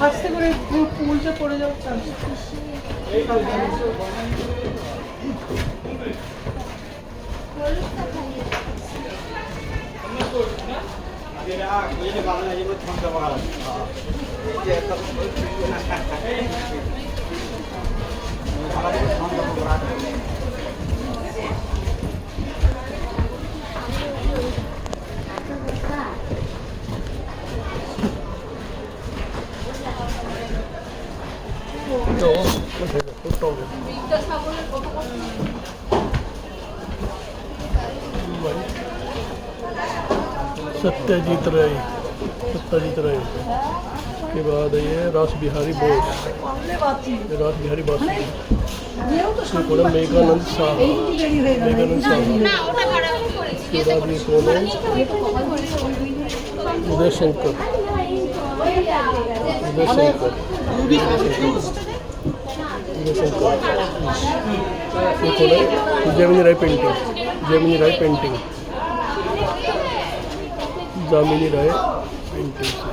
হাসতে করে উল্টে পড়ে যাচ্ছে। सत्यजीत राय के बाद ये रास बिहारी बोस, रास बिहारी बोस, मेघानंद साहा, के बाद ये कौन है? उदय शंकर, ये कौन है? जैमिनी राय पेंटिंग, जामिनी राय पेंटिंग।